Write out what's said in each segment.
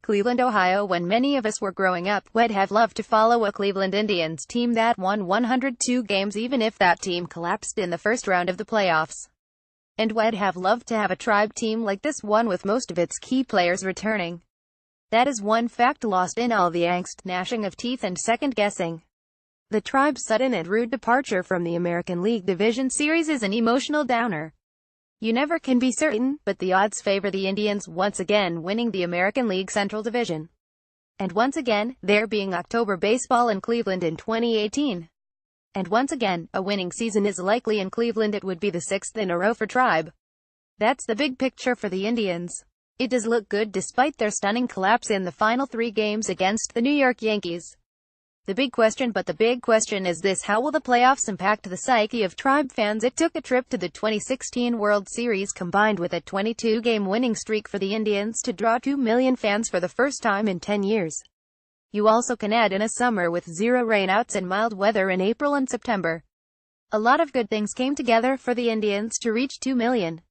Cleveland, Ohio. When many of us were growing up, we'd have loved to follow a Cleveland Indians team that won 102 games even if that team collapsed in the first round of the playoffs. And we'd have loved to have a Tribe team like this one with most of its key players returning. That is one fact lost in all the angst, gnashing of teeth and second-guessing. The Tribe's sudden and rude departure from the American League Division Series is an emotional downer. You never can be certain, but the odds favor the Indians once again winning the American League Central Division. And once again, there being October baseball in Cleveland in 2018. And once again, a winning season is likely in Cleveland. It would be the 6th in a row for Tribe. That's the big picture for the Indians. It does look good despite their stunning collapse in the final 3 games against the New York Yankees. The big question is this: how will the playoffs impact the psyche of Tribe fans? It took a trip to the 2016 World Series combined with a 22-game winning streak for the Indians to draw 2 million fans for the first time in 10 years. You also can add in a summer with 0 rainouts and mild weather in April and September. A lot of good things came together for the Indians to reach 2 million.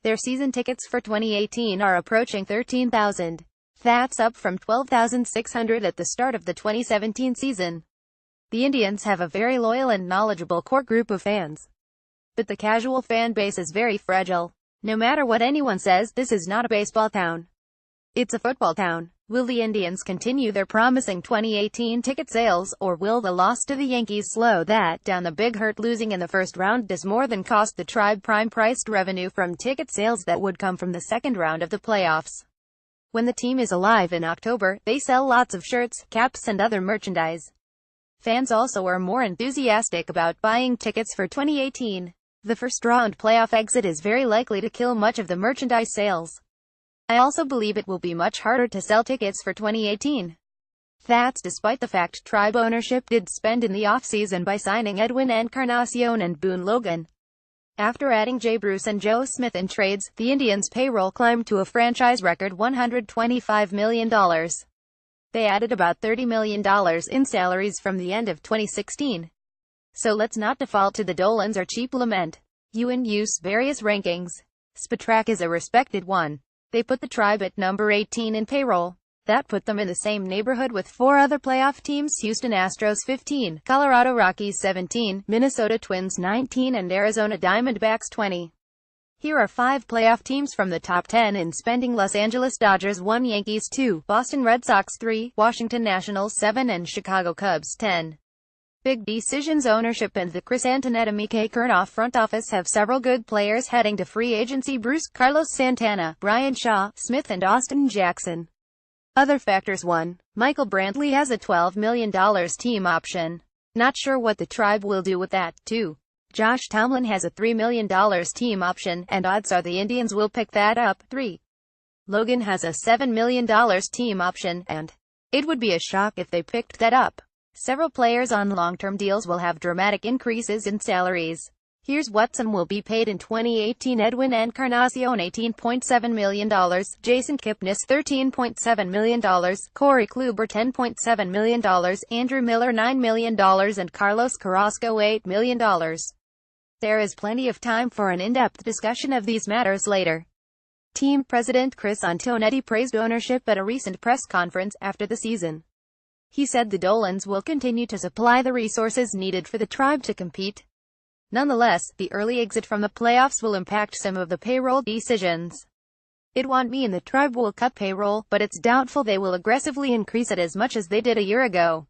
Their season tickets for 2018 are approaching 13,000. That's up from 12,600 at the start of the 2017 season. The Indians have a very loyal and knowledgeable core group of fans. But the casual fan base is very fragile. No matter what anyone says, this is not a baseball town. It's a football town. Will the Indians continue their promising 2018 ticket sales, or will the loss to the Yankees slow that down? The Big Hurt losing in the first round does more than cost the Tribe prime-priced revenue from ticket sales that would come from the second round of the playoffs. When the team is alive in October, they sell lots of shirts, caps and other merchandise. Fans also are more enthusiastic about buying tickets for 2018. The first-round playoff exit is very likely to kill much of the merchandise sales. I also believe it will be much harder to sell tickets for 2018. That's despite the fact Tribe ownership did spend in the offseason by signing Edwin Encarnacion and Boone Logan. After adding Jay Bruce and Joe Smith in trades, the Indians' payroll climbed to a franchise record $125 million. They added about $30 million in salaries from the end of 2016. So let's not default to the Dolans or cheap lament. Use various rankings. Spotrac is a respected one. They put the Tribe at number 18 in payroll. That put them in the same neighborhood with 4 other playoff teams: Houston Astros 15, Colorado Rockies 17, Minnesota Twins 19 and Arizona Diamondbacks 20. Here are 5 playoff teams from the top 10 in spending: Los Angeles Dodgers 1, Yankees 2, Boston Red Sox 3, Washington Nationals 7 and Chicago Cubs 10. Big decisions. Ownership and the Chris Antonetti-Mickey Kernoff front office have several good players heading to free agency: Bruce, Carlos Santana, Brian Shaw, Smith and Austin Jackson. Other factors: 1. Michael Brantley has a $12 million team option. Not sure what the Tribe will do with that. 2. Josh Tomlin has a $3 million team option, and odds are the Indians will pick that up. 3. Logan has a $7 million team option, and it would be a shock if they picked that up. Several players on long-term deals will have dramatic increases in salaries. Here's what some will be paid in 2018. Edwin Encarnacion $18.7 million, Jason Kipnis $13.7 million, Corey Kluber $10.7 million, Andrew Miller $9 million and Carlos Carrasco $8 million. There is plenty of time for an in-depth discussion of these matters later. Team president Chris Antonetti praised ownership at a recent press conference after the season. He said the Dolans will continue to supply the resources needed for the Tribe to compete. Nonetheless, the early exit from the playoffs will impact some of the payroll decisions. It won't mean the Tribe will cut payroll, but it's doubtful they will aggressively increase it as much as they did a year ago.